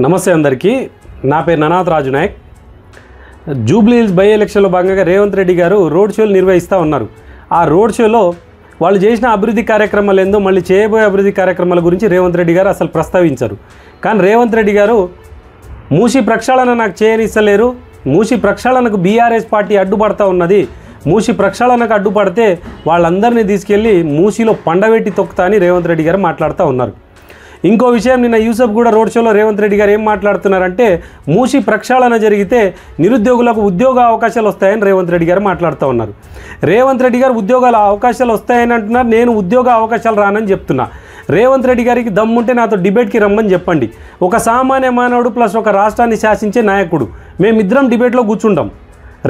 నమస్తే అందరికీ. నా పేరు ననాథ్ రాజు నాయక్. జూబ్లీ హిల్స్ బై ఎలక్షన్లో భాగంగా రేవంత్ రెడ్డి గారు రోడ్ షోలు నిర్వహిస్తూ ఉన్నారు. ఆ రోడ్ షోలో వాళ్ళు చేసిన అభివృద్ధి కార్యక్రమాలు ఏందో, మళ్ళీ చేయబోయే అభివృద్ధి కార్యక్రమాల గురించి రేవంత్ రెడ్డి గారు అసలు ప్రస్తావించారు. కానీ రేవంత్ రెడ్డి గారు మూసి ప్రక్షాళన నాకు చేయనిస్తలేరు, మూసి ప్రక్షాళనకు బీఆర్ఎస్ పార్టీ అడ్డుపడతా ఉన్నది, మూసి ప్రక్షాళనకు అడ్డుపడితే వాళ్ళందరినీ తీసుకెళ్ళి మూసిలో పండబెట్టి తొక్కుతా అని రేవంత్ రెడ్డి గారు మాట్లాడుతూ ఉన్నారు. ఇంకో విషయం, నిన్న యూసఫ్ కూడా రోడ్ షోలో రేవంత్ రెడ్డి గారు ఏం మాట్లాడుతున్నారంటే, మూసి ప్రక్షాళన జరిగితే నిరుద్యోగులకు ఉద్యోగ అవకాశాలు వస్తాయని రేవంత్ రెడ్డి గారు మాట్లాడుతూ ఉన్నారు. రేవంత్ రెడ్డి గారు ఉద్యోగాల అవకాశాలు వస్తాయని అంటున్నారు, నేను ఉద్యోగ అవకాశాలు రానని చెప్తున్నా. రేవంత్ రెడ్డి గారికి దమ్ముంటే నాతో డిబేట్కి రమ్మని చెప్పండి. ఒక సామాన్య మానవుడు ప్లస్ ఒక రాష్ట్రాన్ని శాసించే నాయకుడు, మేమిద్దరం డిబేట్లో కూర్చుంటాం.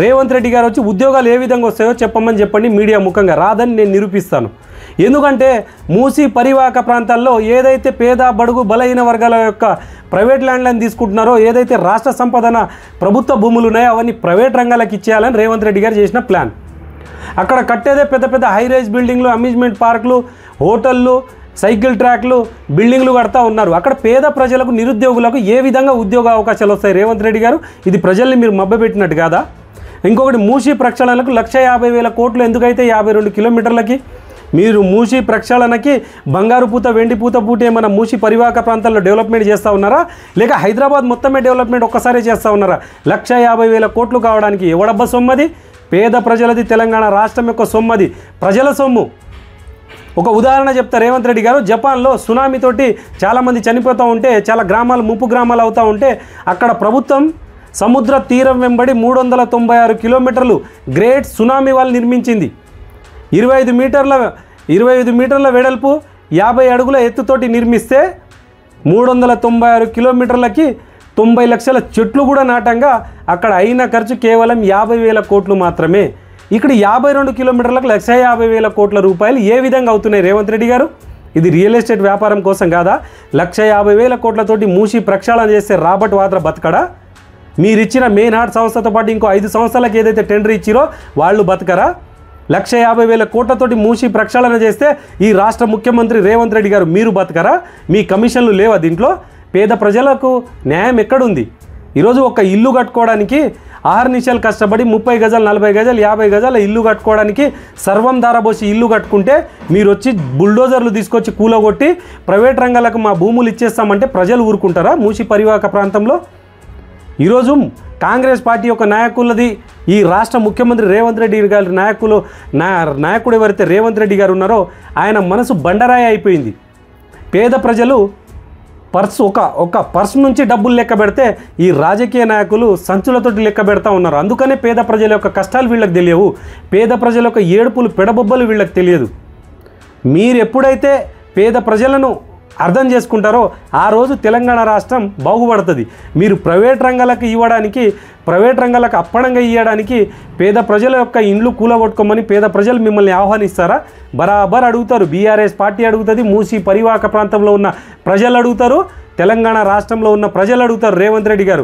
రేవంత్ రెడ్డి గారు వచ్చి ఉద్యోగాలు ఏ విధంగా వస్తాయో చెప్పమని చెప్పండి మీడియా ముఖంగా. రాదని నేను నిరూపిస్తాను. ఎందుకంటే మూసి పరివాహక ప్రాంతాల్లో ఏదైతే పేద బడుగు బలహీన వర్గాల యొక్క ప్రైవేట్ ల్యాండ్లను తీసుకుంటున్నారో, ఏదైతే రాష్ట్ర సంపదన ప్రభుత్వ భూములు ఉన్నాయో అవన్నీ ప్రైవేట్ రంగాలకు ఇచ్చేయాలని రేవంత్ రెడ్డి గారు చేసిన ప్లాన్. అక్కడ కట్టేదే పెద్ద పెద్ద హైరైజ్ బిల్డింగ్లు, అమ్యూజ్మెంట్ పార్కులు, హోటళ్ళు, సైకిల్ ట్రాక్లు, బిల్డింగ్లు కడతా ఉన్నారు. అక్కడ పేద ప్రజలకు, నిరుద్యోగులకు ఏ విధంగా ఉద్యోగ అవకాశాలు వస్తాయి రేవంత్ రెడ్డి గారు? ఇది ప్రజల్ని మీరు మభ్యపెట్టినట్టు కాదా? ఇంకొకటి, మూసి ప్రక్షాళనకు 1,50,000 కోట్లు ఎందుకైతే 52 కిలోమీటర్లకి మీరు మూసి ప్రక్షాళనకి బంగారు పూత వెండి పూత పూటే మన మూసి పరివాహక ప్రాంతాల్లో డెవలప్మెంట్ చేస్తూ ఉన్నారా, లేక హైదరాబాద్ మొత్తమే డెవలప్మెంట్ ఒక్కసారి చేస్తూ ఉన్నారా? 1,50,000 కోట్లు కావడానికి ఎవడబ్బా సొమ్మది? పేద ప్రజలది, తెలంగాణ రాష్ట్రం యొక్క సొమ్మది, ప్రజల సొమ్ము. ఒక ఉదాహరణ చెప్తా రేవంత్ రెడ్డి గారు. జపాన్లో సునామీతోటి చాలామంది చనిపోతూ ఉంటే, చాలా గ్రామాలు ముప్పు గ్రామాలు అవుతూ ఉంటే, అక్కడ ప్రభుత్వం సముద్ర తీరం వెంబడి 396 కిలోమీటర్లు గ్రేట్ సునామీ వాల్ నిర్మించింది. 25 మీటర్ల వెడల్పు, 50 అడుగుల ఎత్తుతోటి నిర్మిస్తే 396 కిలోమీటర్లకి 90 లక్షల చెట్లు కూడా నాటంగా అక్కడ అయిన ఖర్చు కేవలం 50,000 కోట్లు మాత్రమే. ఇక్కడ 52 కిలోమీటర్లకు 1,50,000 కోట్ల రూపాయలు ఏ విధంగా అవుతున్నాయి రేవంత్ రెడ్డి గారు? ఇది రియల్ ఎస్టేట్ వ్యాపారం కోసం కాదా? 1,50,000 కోట్లతోటి మూసి ప్రక్షాళన చేస్తే రాబర్ట్ వాద్రా బతకడా? మీరిచ్చిన మెయిన్ హార్ట్ సంస్థతో పాటు ఇంకో 5 సంస్థలకు ఏదైతే టెండర్ ఇచ్చిరో వాళ్ళు బతకరా? 1,50,000 కోట్లతోటి మూసి ప్రక్షాళన చేస్తే ఈ రాష్ట్ర ముఖ్యమంత్రి రేవంత్ రెడ్డి గారు మీరు బతకరా? మీ కమిషన్లు లేవా దీంట్లో? పేద ప్రజలకు న్యాయం ఎక్కడుంది? ఈరోజు ఒక ఇల్లు కట్టుకోవడానికి 6 నిమిషాలు కష్టపడి 30 గజాలు, 40 గజాలు, 50 గజాల ఇల్లు కట్టుకోవడానికి సర్వం ధారబోసి ఇల్లు కట్టుకుంటే, మీరు వచ్చి బుల్డోజర్లు తీసుకొచ్చి కూలగొట్టి ప్రైవేట్ రంగాలకు మా భూములు ఇచ్చేస్తామంటే ప్రజలు ఊరుకుంటారా? మూసి పరివాహక ప్రాంతంలో ఈరోజు కాంగ్రెస్ పార్టీ యొక్క నాయకులది, ఈ రాష్ట్ర ముఖ్యమంత్రి రేవంత్ రెడ్డి గారి నాయకుడు ఎవరైతే రేవంత్ రెడ్డి గారు ఉన్నారో ఆయన మనసు బండరాయి అయిపోయింది. పేద ప్రజలు ఒక పర్స్ నుంచి డబ్బులు లెక్క పెడితే ఈ రాజకీయ నాయకులు సంచులతోటి లెక్క పెడతా ఉన్నారు. అందుకనే పేద ప్రజల యొక్క కష్టాలు వీళ్ళకి తెలియవు, పేద ప్రజల యొక్క ఏడుపులు పెడబొబ్బలు వీళ్ళకి తెలియదు. మీరు ఎప్పుడైతే పేద ప్రజలను అర్థం చేసుకుంటారో ఆ రోజు తెలంగాణ రాష్ట్రం బాగుపడుతుంది. మీరు ప్రైవేట్ రంగాలకు ఇవ్వడానికి, ప్రైవేట్ రంగాలకు అప్పడంగా ఇవ్వడానికి పేద ప్రజల యొక్క ఇండ్లు కూలగొట్టుకోమని పేద ప్రజలు మిమ్మల్ని ఆహ్వానిస్తారా? బరాబర్ అడుగుతారు. బీఆర్ఎస్ పార్టీ అడుగుతుంది, మూసి పరివాహక ప్రాంతంలో ఉన్న ప్రజలు అడుగుతారు, తెలంగాణ రాష్ట్రంలో ఉన్న ప్రజలు అడుగుతారు రేవంత్ రెడ్డి గారు.